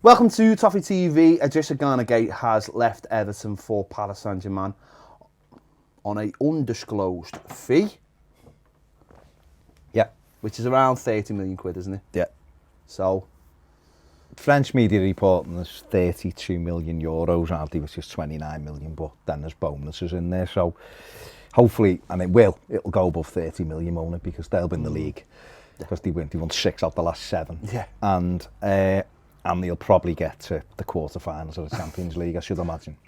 Welcome to Toffee TV. Idrissa Gana Gueye has left Everton for Paris Saint-Germain on an undisclosed fee. Yeah. Which is around 30 million quid, isn't it? Yeah. So, French media reporting there's 32 million euros, hardly, which is 29 million, but then there's bonuses in there. So hopefully, and it'll go above 30 million, won't it? Because they'll win the league. Because they won 6 out the last 7. Yeah. And they'll probably get to the quarterfinals of the Champions League, I should imagine.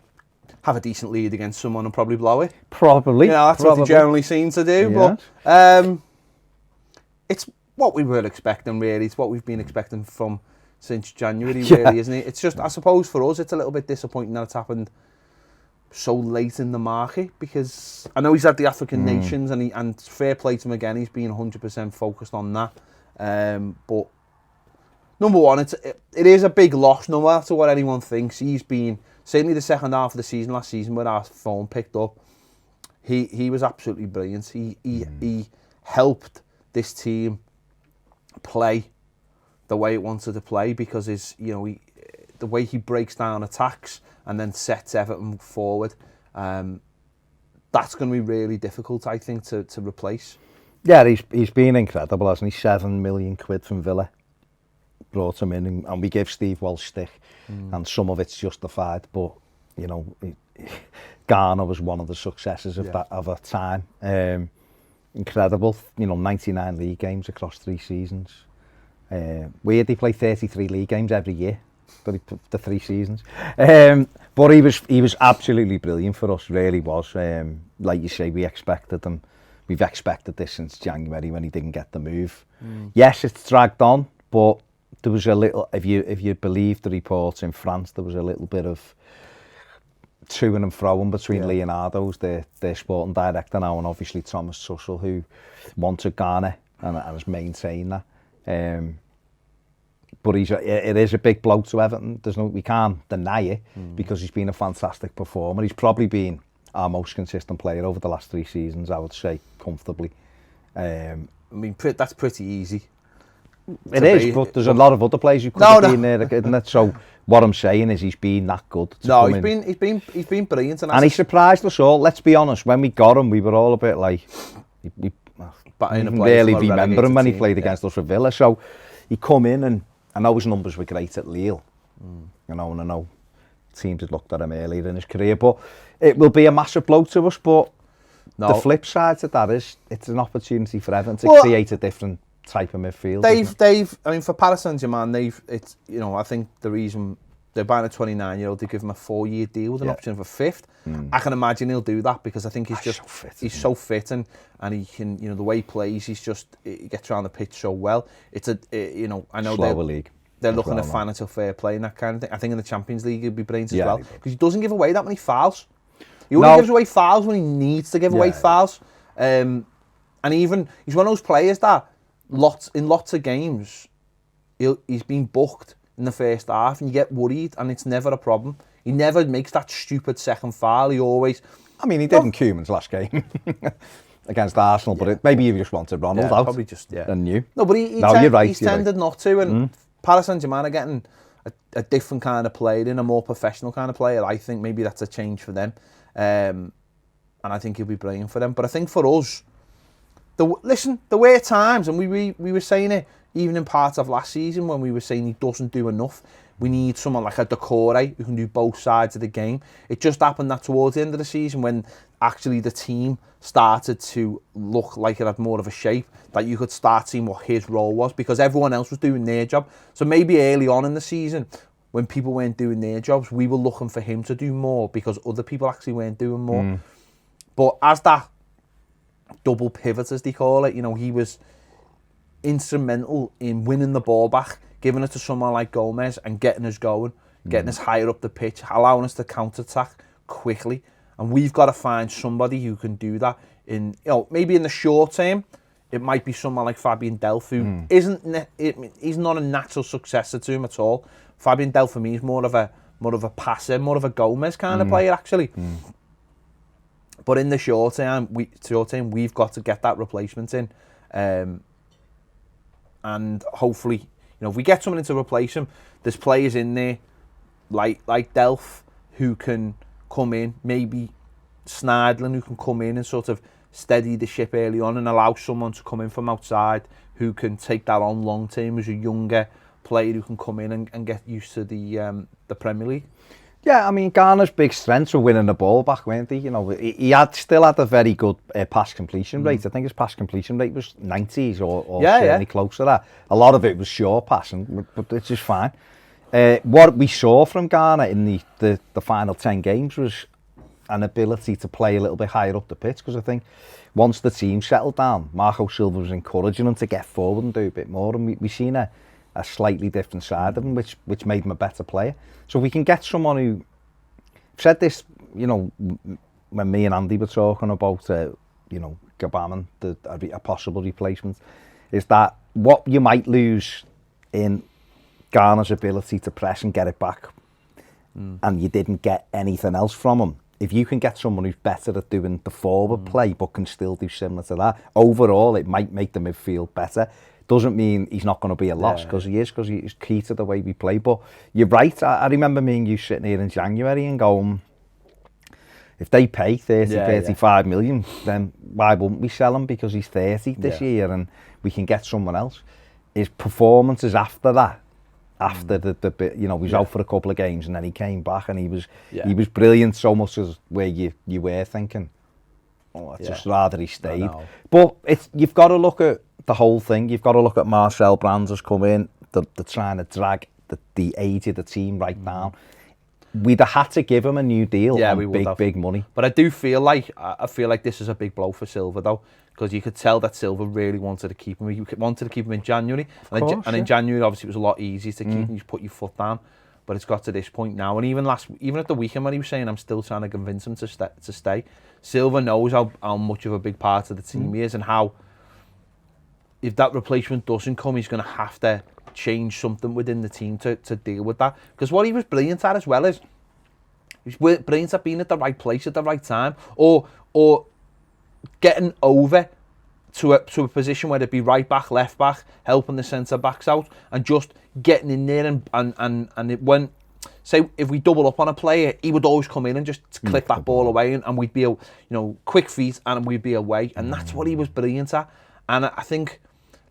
have a decent lead against someone and probably blow it. Probably. You know, that's what they generally seem to do. Yeah. But it's what we were expecting, really. It's what we've been expecting from since January, really, isn't it? It's just, I suppose for us, it's a little bit disappointing that it's happened so late in the market, because I know he's had the African nations and fair play to him again, he's been 100% focused on that. But number one, it is a big loss, no matter what anyone thinks. He's been, certainly the second half of the season, last season, where our phone picked up, he was absolutely brilliant. He helped this team play the way it wanted to play, because the way he breaks down attacks and then sets Everton forward, that's going to be really difficult, I think, to replace. Yeah, he's been incredible, hasn't he? 7 million quid from Villa brought him in, and we give Steve Walsh stick, and some of it's justified, but you know, Ghana was one of the successes of that time. Incredible, 99 league games across 3 seasons. Weird, he played 33 league games every year for the 3 seasons. But he was absolutely brilliant for us, really was. Like you say, we've expected this since January when he didn't get the move. Yes, it's dragged on, but there was a little, if you believe the reports in France, there was a little bit of to-ing and fro-ing between Leonardo's, their sporting director now, and obviously Thomas Tuchel, who wanted Ghana and has maintained that. But it is a big blow to Everton. We can't deny it, because he's been a fantastic performer. He's probably been our most consistent player over the last 3 seasons, I would say, comfortably. I mean, that's pretty easy. It is, but there's a lot of other players who could have been there, isn't it? So what I'm saying is he's been that good. He's been brilliant, and he surprised us all. Let's be honest. When we got him, we were all a bit like, we barely remember him when he played against us for Villa. So he come in, and I know his numbers were great at Lille. And I know teams had looked at him earlier in his career, but it will be a massive blow to us. But the flip side to that is it's an opportunity for Everton to create a different type of midfield. I mean, for Paris Saint-Germain, I think the reason they're buying a 29-year-old, they give him a 4-year deal with an option for 5th. I can imagine he'll do that, because I think he's so fit and he can, the way he plays, he gets around the pitch so well. It's I know slower league. They're looking at financial fair play and that kind of thing. I think in the Champions League he'll be brilliant as well, because he doesn't give away that many fouls. He only gives away fouls when he needs to give away fouls. And even he's one of those players that in lots of games he's been booked in the first half, and you get worried, and it's never a problem. He never makes that stupid second foul. He always... I mean, he did in Koeman's last game against Arsenal, but maybe he just wanted Ronald out. Probably just, and you. No, but you're right, he's tended not to, and Paris Saint-Germain are getting a different kind of player in, a more professional kind of player. I think maybe that's a change for them. And I think he'll be brilliant for them. But I think for us, there were times, and we were saying it even in parts of last season, when we were saying he doesn't do enough. We need someone like a Decore who can do both sides of the game. It just happened that towards the end of the season, when actually the team started to look like it had more of a shape, that you could start seeing what his role was, because everyone else was doing their job. So maybe early on in the season, when people weren't doing their jobs, we were looking for him to do more, because other people actually weren't doing more. But as that double pivot, as they call it, he was instrumental in winning the ball back, giving it to someone like Gomez and getting us going, getting us higher up the pitch, allowing us to counter-attack quickly. And we've got to find somebody who can do that. Maybe in the short term, it might be someone like Fabian Delph, who he's not a natural successor to him at all. Fabian Delph for me is more of a passer, more of a Gomez kind of player, actually. But in the short term, we've got to get that replacement in. And hopefully, You know, if we get someone in to replace him, there's players in there like Delph who can come in, maybe Snidling who can come in and sort of steady the ship early on and allow someone to come in from outside who can take that on long term as a younger player who can come in and get used to the Premier League. Yeah, I mean, Ghana's big strengths were winning the ball back, weren't they? You know, he still had a very good pass completion rate. I think his pass completion rate was 90s or certainly close to that. A lot of it was short passing, but it's just fine. What we saw from Ghana in the final 10 games was an ability to play a little bit higher up the pitch, because I think once the team settled down, Marco Silva was encouraging them to get forward and do a bit more, and we've seen a slightly different side of him, which made him a better player. So we can get someone who... I've said this, you know, when me and Andy were talking about, you know, Gabaman, a possible replacement, is that what you might lose in Ghana's ability to press and get it back, and you didn't get anything else from him. If you can get someone who's better at doing the forward play, but can still do similar to that, overall it might make the midfield better. Doesn't mean he's not going to be a loss, because he's key to the way we play. But you're right. I remember me and you sitting here in January and going, if they pay 35 million, then why wouldn't we sell him? Because he's 30 this year and we can get someone else. His performances after that, after the you know, he was out for a couple of games and then he came back and he was brilliant, so much as where you were thinking, oh, I'd just rather he stayed. But you've got to look at the whole thing. You've got to look at Marcel Brands has come in. They're trying to drag the age of the team right down. We'd have had to give him a new deal on big money. But I feel like this is a big blow for Silva though, because you could tell that Silva really wanted to keep him. He wanted to keep him in January, and in January obviously it was a lot easier to keep him. You put your foot down. But it's got to this point now, and even at the weekend when he was saying, I'm still trying to convince him to stay. Silva knows how much of a big part of the team he is, and how, if that replacement doesn't come, he's going to have to change something within the team to deal with that. Because what he was brilliant at as well is, he was brilliant at being at the right place at the right time, or getting over to a position where it'd be right back, left back, helping the centre backs out, and just getting in there and it went. Say if we double up on a player, he would always come in and just clip that ball away, and we'd be, quick feet, and we'd be away, and that's what he was brilliant at. And I think,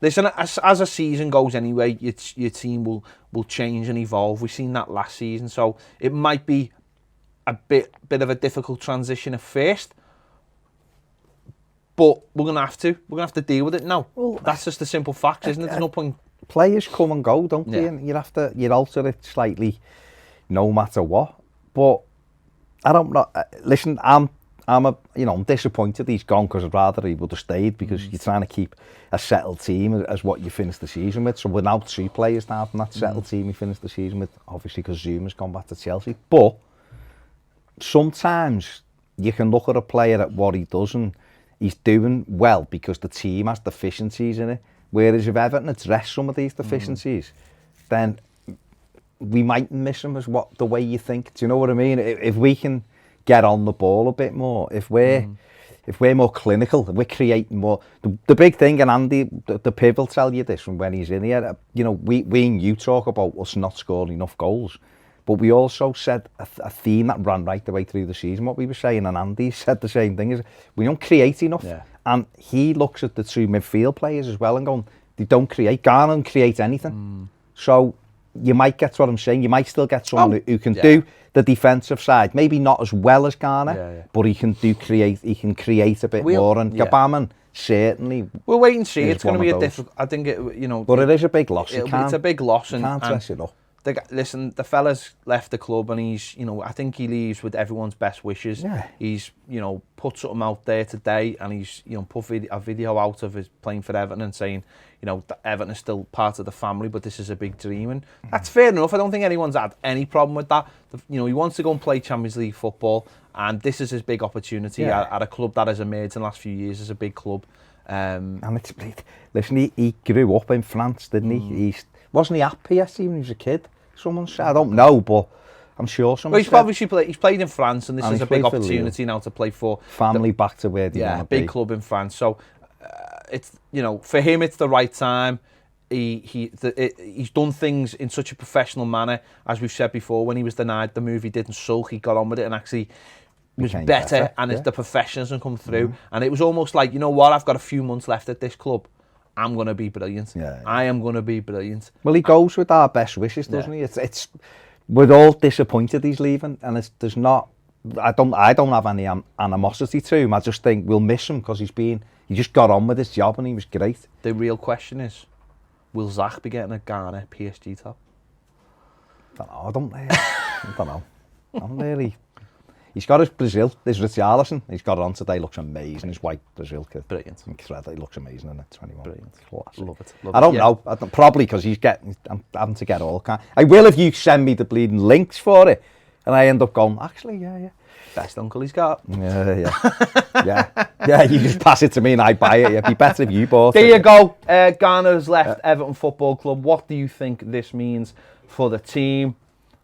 listen, as a season goes anyway, your team will change and evolve. We've seen that last season, so it might be a bit of a difficult transition at first, but we're gonna have to deal with it now. Well, that's just the simple facts, isn't it? There's no point. Players come and go, don't they? And you alter it slightly, no matter what. But I don't know. Listen, I'm disappointed he's gone, because I'd rather he would have stayed, because you're trying to keep a settled team as what you finish the season with. So we're now 2 players now from that settled team you finished the season with, obviously because Zuma's gone back to Chelsea. But sometimes you can look at a player at what he does and he's doing well because the team has deficiencies in it. Whereas if Everton address some of these deficiencies, then we might miss him as the way you think. Do you know what I mean? If we can get on the ball a bit more, if we're more clinical, if we're creating more. The big thing, and Andy, the Piv will tell you this from when he's in here, we and you talk about us not scoring enough goals, but we also said a theme that ran right the way through the season, what we were saying, and Andy said the same thing, is we don't create enough. Yeah. And he looks at the 2 midfield players as well and going, they don't create. Ghana don't create anything. So you might get what I'm saying. You might still get someone who can do the defensive side, maybe not as well as Ghana, but he can create a bit more. And Gabaman certainly. We'll wait and see. It's going to be a difficult. I think but it is a big loss. It's a big loss, and can't dress it up. Listen, the fella's left the club, and he's, I think he leaves with everyone's best wishes. Yeah. He's, put something out there today, and he's, put a video out of his playing for Everton and saying, that Everton is still part of the family, but this is a big dream, and that's fair enough. I don't think anyone's had any problem with that. He wants to go and play Champions League football, and this is his big opportunity at a club that has emerged in the last few years as a big club. And listen, he grew up in France, didn't he? Wasn't he at PSG when he was a kid? Someone said, I don't know, but I'm sure someone said. Well, he's played in France, and this is a big opportunity now to play for family back to where they want to be. Big club in France. So it's for him, it's the right time. he's done things in such a professional manner, as we've said before. When he was denied the move, he didn't sulk, he got on with it and actually was better, and the professionalism come through. And it was almost like, you know what, I've got a few months left at this club. I'm going to be brilliant. I am going to be brilliant. Well, he goes with our best wishes, doesn't he? It's we're all disappointed he's leaving, and there's not. I don't have any animosity to him. I just think we'll miss him because he just got on with his job and he was great. The real question is, will Zach be getting a Ghana PSG top? I don't know. I'm really. He's got his Brazil, his Richarlison. He's got it on today. Looks amazing. His white Brazil kit. Brilliant. Incredible. He looks amazing in it. 21. Brilliant. Classic. Love it. I don't know. Probably because I'm having to get all kind. I will if you send me the bleeding links for it, and I end up going. Actually, yeah. Best uncle he's got. Yeah. You just pass it to me and I buy it. It'd be better if you bought it. There you go. Ghana's left Everton Football Club. What do you think this means for the team?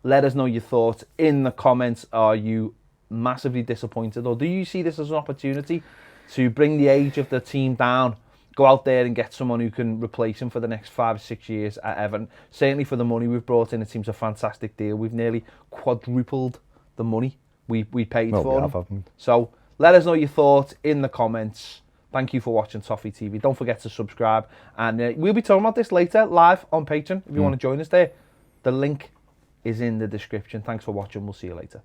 Let us know your thoughts in the comments. Are you massively disappointed, or do you see this as an opportunity to bring the age of the team down, go out there and get someone who can replace him for the next 5 or 6 years at Everton? Certainly for the money we've brought in, it seems a fantastic deal. We've nearly quadrupled the money we paid for him. So let us know your thoughts in the comments. Thank you for watching Toffee TV. Don't forget to subscribe, and we'll be talking about this later live on Patreon if you want to join us there. The link is in the description. Thanks for watching. We'll see you later.